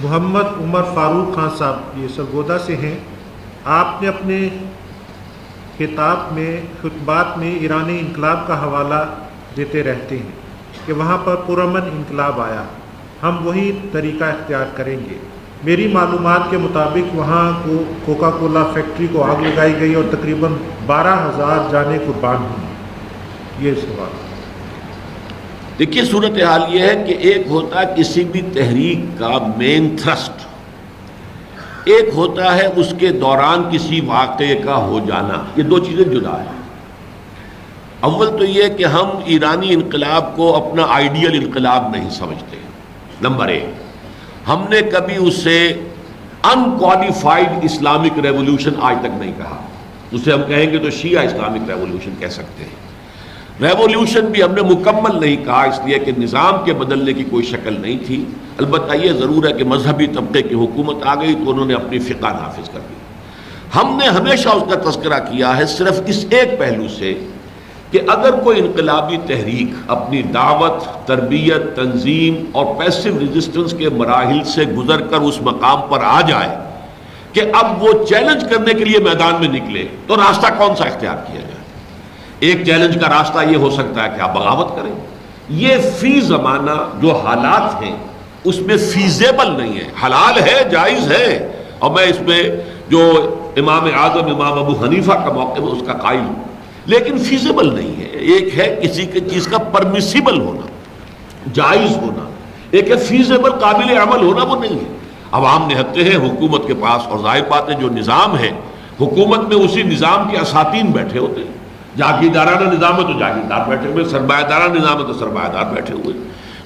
محمد عمر فاروق خان صاحب یہ سرگودا سے ہیں. آپ نے اپنے خطبات میں ایرانی انقلاب کا حوالہ دیتے رہتے ہیں کہ وہاں پر پرامن انقلاب آیا. ہم وہی طریقہ اختیار کریں گے. میری معلومات کے مطابق وہاں کوکا کولا فیکٹری کو آگ لگائی گئی اور تقریباً 12,000 جانیں قربان ہوئیں. یہ سوال. دیکھیے صورتحال یہ ہے کہ ایک ہوتا ہے کسی بھی تحریک کا مین تھرسٹ، ایک ہوتا ہے اس کے دوران کسی واقعے کا ہو جانا. یہ دو چیزیں جدا ہیں. اول تو یہ کہ ہم ایرانی انقلاب کو اپنا آئیڈیل انقلاب نہیں سمجھتے. نمبر ایک، ہم نے کبھی اسے انکوالیفائڈ اسلامک ریولوشن آج تک نہیں کہا. اسے ہم کہیں گے تو شیعہ اسلامک ریولوشن کہہ سکتے ہیں. ریولوشن بھی ہم نے مکمل نہیں کہا، اس لیے کہ نظام کے بدلنے کی کوئی شکل نہیں تھی. البتہ یہ ضرور ہے کہ مذہبی طبقے کی حکومت آ گئی تو انہوں نے اپنی فقہ نافذ کر دی. ہم نے ہمیشہ اس کا تذکرہ کیا ہے صرف اس ایک پہلو سے کہ اگر کوئی انقلابی تحریک اپنی دعوت، تربیت، تنظیم اور پیسو ریزسٹنس کے مراحل سے گزر کر اس مقام پر آ جائے کہ اب وہ چیلنج کرنے کے لیے میدان میں نکلے تو راستہ کون سا اختیار کیا جائے. ایک چیلنج کا راستہ یہ ہو سکتا ہے کہ آپ بغاوت کریں. یہ فی زمانہ جو حالات ہیں اس میں فیزیبل نہیں ہے. حلال ہے، جائز ہے، اور میں اس میں جو امام اعظم امام ابو حنیفہ کا موقف ہے اس کا قائل ہوں، لیکن فیزیبل نہیں ہے. ایک ہے کسی کی چیز کا پرمیسیبل ہونا، جائز ہونا، ایک ہے فیزیبل قابل عمل ہونا، وہ نہیں ہے. عوام نہتے ہیں حکومت کے پاس، اور ظاہر بات ہے جو نظام ہے حکومت میں اسی نظام کے اساتین بیٹھے ہوتے ہیں. جاگیردارانہ نظام ہے تو جاگیردار بیٹھے ہوئے، سرمایہ دارانہ نظام ہے تو سرمایہ دار بیٹھے ہوئے.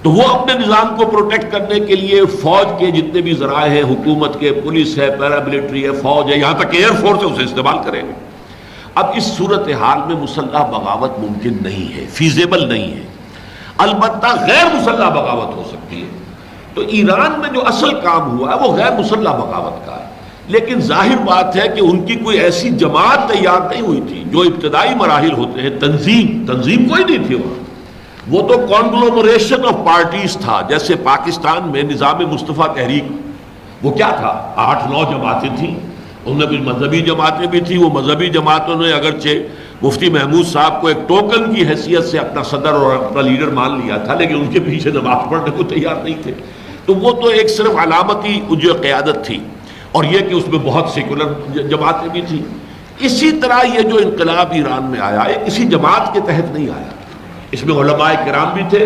تو وہ اپنے نظام کو پروٹیکٹ کرنے کے لیے فوج کے جتنے بھی ذرائع ہیں، حکومت کے، پولیس ہے، پیراملٹری ہے، فوج ہے، یہاں تک ایئر فورس ہے، اسے استعمال کریں گے. اب اس صورتحال میں مسلح بغاوت ممکن نہیں ہے، فیزیبل نہیں ہے. البتہ غیر مسلح بغاوت ہو سکتی ہے. تو ایران میں جو اصل کام ہوا ہے وہ غیر مسلح بغاوت کا ہے، لیکن ظاہر بات ہے کہ ان کی کوئی ایسی جماعت تیار نہیں ہوئی تھی. جو ابتدائی مراحل ہوتے ہیں، تنظیم کوئی نہیں تھی وہاں. وہ تو کانگلومریشن آف پارٹیز تھا. جیسے پاکستان میں نظام مصطفیٰ تحریک، وہ کیا تھا؟ 8-9 جماعتیں تھیں. ان میں کچھ مذہبی جماعتیں بھی تھیں. وہ مذہبی جماعتوں نے اگرچہ مفتی محمود صاحب کو ایک ٹوکن کی حیثیت سے اپنا صدر اور اپنا لیڈر مان لیا تھا، لیکن ان کے پیچھے نماز پڑھنے کو تیار نہیں تھے. تو وہ تو ایک صرف علامتی جو قیادت تھی، اور یہ کہ اس میں بہت سیکولر جماعتیں بھی تھیں. اسی طرح یہ جو انقلاب ایران میں آیا ہے کسی جماعت کے تحت نہیں آیا. اس میں علماء کرام بھی تھے،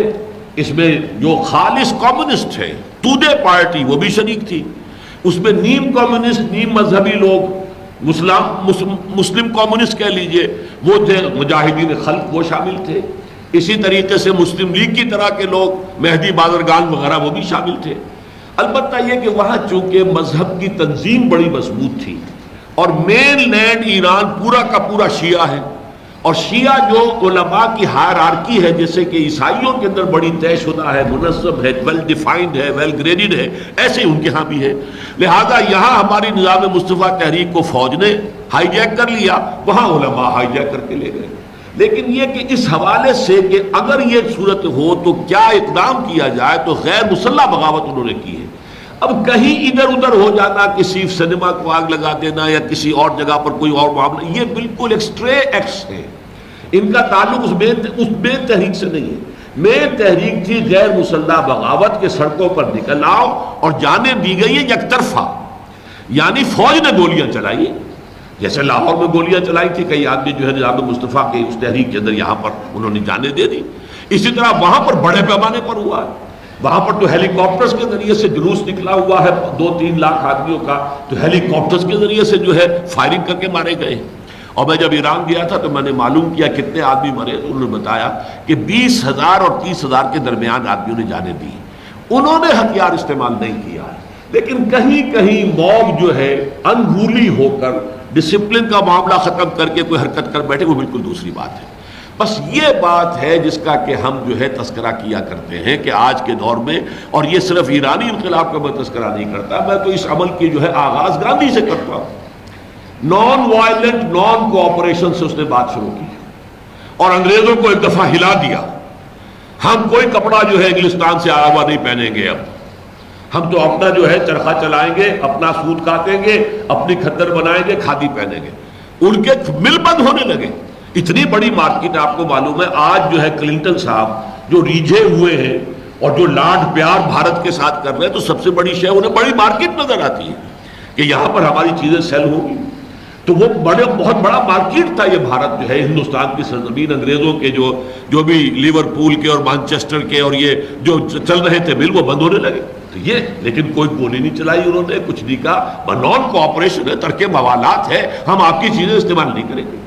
اس میں جو خالص کمیونسٹ ہے، تودے پارٹی وہ بھی شریک تھی، اس میں نیم کمیونسٹ، نیم مذہبی لوگ، مسلم کمیونسٹ کہہ لیجئے وہ تھے، مجاہدین خلق وہ شامل تھے. اسی طریقے سے مسلم لیگ کی طرح کے لوگ، مہدی بازرگان وغیرہ وہ بھی شامل تھے. البتہ یہ کہ وہاں چونکہ مذہب کی تنظیم بڑی مضبوط تھی، اور مین لینڈ ایران پورا کا پورا شیعہ ہے، اور شیعہ جو علماء کی ہائرارکی ہے، جیسے کہ عیسائیوں کے اندر بڑی طے شدہ ہے، منظم ہے، ویل ڈیفائنڈ ہے، ویل گریڈڈ ہے، ایسے ہی ان کے ہاں بھی ہے. لہذا یہاں ہماری نظام مصطفیٰ تحریک کو فوج نے ہائی جیک کر لیا، وہاں علماء ہائی جیک کر کے لے گئے. لیکن یہ کہ اس حوالے سے کہ اگر یہ صورت ہو تو کیا اقدام کیا جائے، تو غیر مسلح بغاوت انہوں نے کی ہے. اب کہیں ادھر ادھر ہو جانا، کسی سنیما کو آگ لگا دینا یا کسی اور جگہ پر کوئی اور معاملہ، یہ بالکل ایکسٹرے ایکٹس ہے. ان کا تعلق اس مین تحریک سے نہیں ہے. مین تحریک تھی غیر مسلح بغاوت کے، سڑکوں پر نکل آؤ، اور جانیں دی گئی ہے یک طرفہ. یعنی فوج نے گولیاں چلائی، جیسے لاہور میں گولیاں چلائی تھی، کئی آدمی جو ہے نظام مصطفیٰ کے اس تحریک کے اندر یہاں پر انہوں نے جانیں دے دی. اسی طرح وہاں پر بڑے پیمانے پر ہوا ہے. وہاں پر تو ہیلی کاپٹرز کے ذریعے سے جلوس نکلا ہوا ہے 2-3 لاکھ آدمیوں کا، تو ہیلی کاپٹرز کے ذریعے سے جو ہے فائرنگ کر کے مارے گئے. اور میں جب ایران گیا تھا تو میں نے معلوم کیا کتنے آدمی مرے. انہوں نے بتایا کہ 20,000 اور 30,000 کے درمیان آدمیوں نے جانیں دی. انہوں نے ہتھیار استعمال نہیں کیا ہے، لیکن کہیں کہیں موب جو ہے انرولی ہو کر ڈسپلن کا معاملہ ختم کر کے کوئی حرکت کر بیٹھے، وہ بالکل دوسری بات ہے. بس یہ بات ہے جس کا کہ ہم جو ہے تذکرہ کیا کرتے ہیں کہ آج کے دور میں، اور یہ صرف ایرانی انقلاب کا میں تذکرہ نہیں کرتا، میں تو اس عمل کی جو ہے آغاز گاندھی سے کرتا ہوں. نان وائلنٹ نان کوآپریشن سے اس نے بات شروع کی، اور انگریزوں کو ایک دفعہ ہلا دیا. ہم کوئی کپڑا جو ہے انگلستان سے آیا ہوا نہیں پہنیں گے. اب ہم تو اپنا جو ہے چرخہ چلائیں گے، اپنا سود کاٹیں گے، اپنی کھدر بنائیں گے، کھادی پہنیں گے. ان کے مل بند ہونے لگے. اتنی بڑی مارکیٹ آپ کو معلوم ہے. آج جو ہے کلنٹن صاحب جو ریجھے ہوئے ہیں اور جو لاڈ پیار بھارت کے ساتھ کر رہے ہیں، تو سب سے بڑی شے انہیں بڑی مارکیٹ نظر آتی ہے کہ یہاں پر ہماری چیزیں سیل ہوں گی. تو وہ بہت بڑا مارکیٹ تھا یہ بھارت جو ہے، ہندوستان کی سرزمین. انگریزوں کے جو بھی لیورپول کے اور مانچسٹر کے اور یہ جو چل رہے تھے مل، وہ بند ہونے لگے. تو یہ لیکن کوئی گولی نہیں چلائی انہوں نے، کچھ نہیں کہا. نان کوآپریشن ہے، ترک موالات ہے، ہم آپ کی چیزیں استعمال نہیں کریں گے.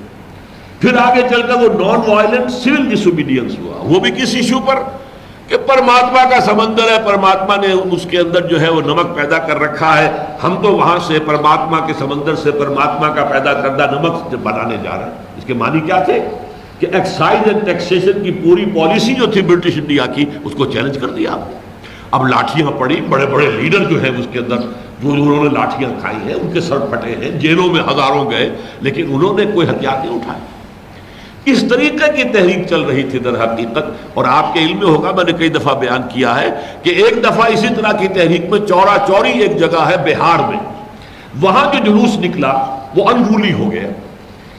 پھر آگے چل کر وہ نان وائلنٹ سول ڈس اوبیڈینس ہوا، وہ بھی کس ایشو پر کہ پرماتما کا سمندر ہے، پرماتما نے اس کے اندر جو ہے وہ نمک پیدا کر رکھا ہے، ہم تو وہاں سے پرماتما کے سمندر سے پرماتما کا پیدا کردہ نمک بنانے جا رہے ہیں. اس کے معنی کیا تھے کہ ایکسائز اینڈ ٹیکسیشن کی پوری پالیسی جو تھی برٹش انڈیا کی، اس کو چیلنج کر دیا. اب لاٹھیاں پڑی، بڑے بڑے لیڈر جو ہیں اس کے اندر جو انہوں نے لاٹھیاں کھائی ہیں، ان کے سر پھٹے ہیں، جیلوں میں ہزاروں گئے، لیکن انہوں نے کوئی ہتھیار نہیں اٹھائے. اس طریقے کی تحریک چل رہی تھی در حقیقت. اور آپ کے علم میں ہوگا، میں نے کئی دفعہ بیان کیا ہے کہ ایک دفعہ اسی طرح کی تحریک میں چورا چوری ایک جگہ ہے بہار میں، وہاں جو جلوس نکلا وہ انرولی ہو گیا،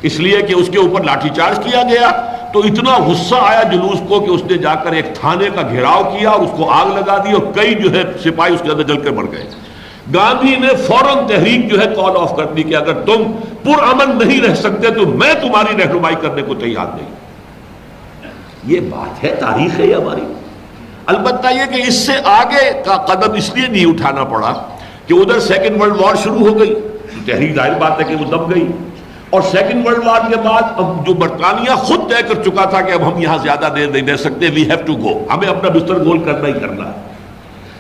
اس لیے کہ اس کے اوپر لاٹھی چارج کیا گیا. تو اتنا غصہ آیا جلوس کو کہ اس نے جا کر ایک تھانے کا گھیراؤ کیا اور اس کو آگ لگا دی، اور کئی جو ہے سپاہی اس کے اندر جل کر مر گئے. گاندھی نے فوراً تحریک جو ہے کال آف کر دی کہ اگر تم پرامن نہیں رہ سکتے تو میں تمہاری رہنمائی کرنے کو تیار نہیں. یہ بات ہے، تاریخ ہے یہ ہماری. البتہ یہ کہ اس سے آگے کا قدم اس لیے نہیں اٹھانا پڑا کہ ادھر سیکنڈ ورلڈ وار شروع ہو گئی. تحریک ظاہر بات ہے کہ وہ دب گئی، اور سیکنڈ ورلڈ وار کے بعد اب جو برطانیہ خود طے کر چکا تھا کہ اب ہم یہاں زیادہ دیر نہیں رہ سکتے، وی ہیو ٹو گو، ہمیں اپنا بستر گول کرنا ہی کرنا ہے.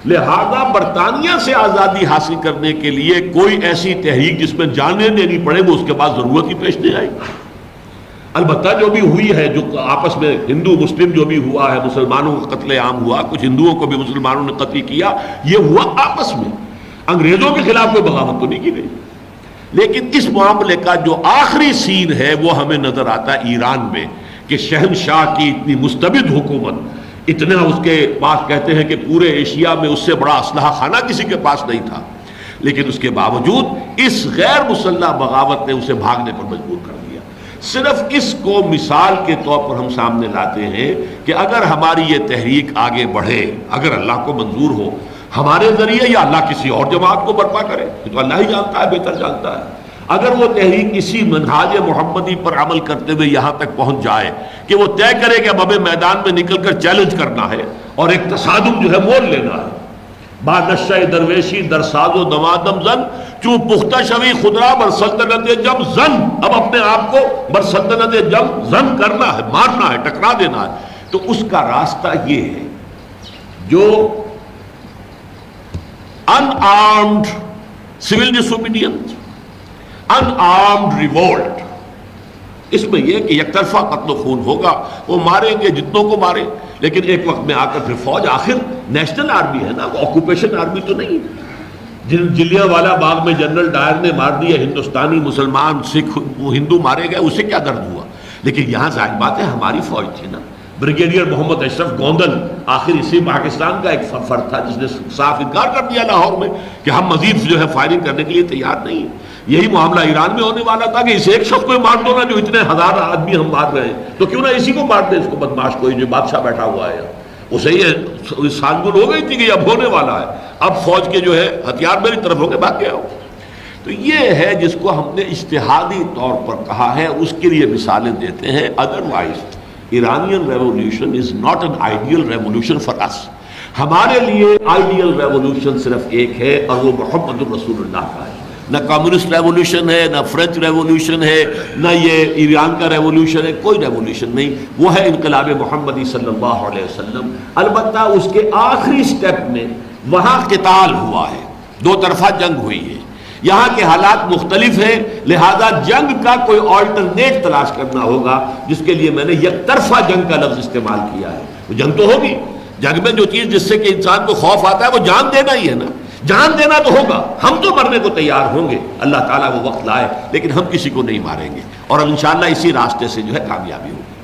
لہذا برطانیہ سے آزادی حاصل کرنے کے لیے کوئی ایسی تحریک جس میں جانیں دینی پڑے وہ اس کے بعد ضرورت ہی پیش نہیں آئی. البتہ جو بھی ہوئی ہے، جو آپس میں ہندو مسلم جو بھی ہوا ہے، مسلمانوں کا قتل عام ہوا، کچھ ہندوؤں کو بھی مسلمانوں نے قتل کیا، یہ ہوا آپس میں. انگریزوں کے خلاف کوئی بغاوت تو نہیں کی گئی. لیکن اس معاملے کا جو آخری سین ہے وہ ہمیں نظر آتا ہے ایران میں، کہ شہنشاہ کی اتنی مستبد حکومت، اتنا اس کے پاس کہتے ہیں کہ پورے ایشیا میں اس سے بڑا اسلحہ خانہ کسی کے پاس نہیں تھا، لیکن اس کے باوجود اس غیر مسلح بغاوت نے اسے بھاگنے پر مجبور کر دیا. صرف اس کو مثال کے طور پر ہم سامنے لاتے ہیں کہ اگر ہماری یہ تحریک آگے بڑھے، اگر اللہ کو منظور ہو، ہمارے ذریعے یا اللہ کسی اور جماعت کو برپا کرے، یہ تو اللہ ہی جانتا ہے، بہتر جانتا ہے. اگر وہ تحریک اسی منہاج محمدی پر عمل کرتے ہوئے یہاں تک پہنچ جائے کہ وہ طے کرے کہ اب ہمیں میدان میں نکل کر چیلنج کرنا ہے اور ایک تصادم جو ہے مول لینا ہے. با نشہ درویشی در ساز و دمادم زن چوں پختہ شوی خدرا بر سلطنت جم زن، اب اپنے آپ کو بر سلطنت جم زن کرنا ہے، مارنا ہے، ٹکرا دینا ہے. تو اس کا راستہ یہ ہے جو unarmed civil disobedience, unarmed revolt. اس میں یہ کہ یک طرفہ قتل و خون ہوگا، وہ ماریں گے جتنوں کو مارے، لیکن ایک وقت میں آ کر پھر فوج، آخر نیشنل آرمی ہے نا، وہ آکوپیشن آرمی تو نہیں. جلیانوالہ باغ میں جنرل ڈائر نے مار دیا، ہندوستانی مسلمان سکھ ہندو مارے گئے، اسے کیا درد ہوا. لیکن یہاں ظاہر بات ہے ہماری فوج تھی نا. بریگیڈیئر محمد اشرف گوندل آخر اسی پاکستان کا ایک فرد تھا جس نے صاف انکار کر دیا لاہور میں کہ ہم مزید جو ہے فائرنگ کرنے کے لیے تیار نہیں ہیں. یہی معاملہ ایران میں ہونے والا تھا کہ اس ایک شخص کو مار دو نا، جو اتنے ہزار آدمی ہم مار رہے ہیں، تو کیوں نہ اسی کو مار دیں، اس کو بدماش کو، جو بادشاہ بیٹھا ہوا ہے. اسے یہ سانگن ہو گئی تھی کہ اب ہونے والا ہے، اب فوج کے جو ہے ہتھیار میری طرف ہو کے بھاگ گیا ہو. تو یہ ہے جس کو ہم نے اجتہادی طور پر کہا ہے، اس کے لیے مثالیں دیتے ہیں. Otherwise Iranian revolution is not an ideal revolution for us. ہمارے لیے آئیڈیل ریولوشن صرف ایک ہے اور وہ محمد الرسول اللہ کا ہے. نہ کمیونسٹ ریولوشن ہے، نہ فرینچ ریولوشن ہے، نہ یہ ایران کا ریولوشن ہے، کوئی ریولوشن نہیں. وہ ہے انقلاب محمدی صلی اللہ علیہ وسلم. البتہ اس کے آخری سٹیپ میں وہاں قتال ہوا ہے، دو طرفہ جنگ ہوئی ہے. یہاں کے حالات مختلف ہیں، لہذا جنگ کا کوئی آلٹرنیٹ تلاش کرنا ہوگا، جس کے لیے میں نے یک طرفہ جنگ کا لفظ استعمال کیا ہے. تو جنگ تو ہوگی، جنگ میں جو چیز جس سے کہ انسان کو خوف آتا ہے وہ جان دینا ہی ہے نا. جان دینا تو ہوگا، ہم تو مرنے کو تیار ہوں گے، اللہ تعالیٰ وہ وقت لائے، لیکن ہم کسی کو نہیں ماریں گے، اور انشاءاللہ اسی راستے سے جو ہے کامیابی ہوگی.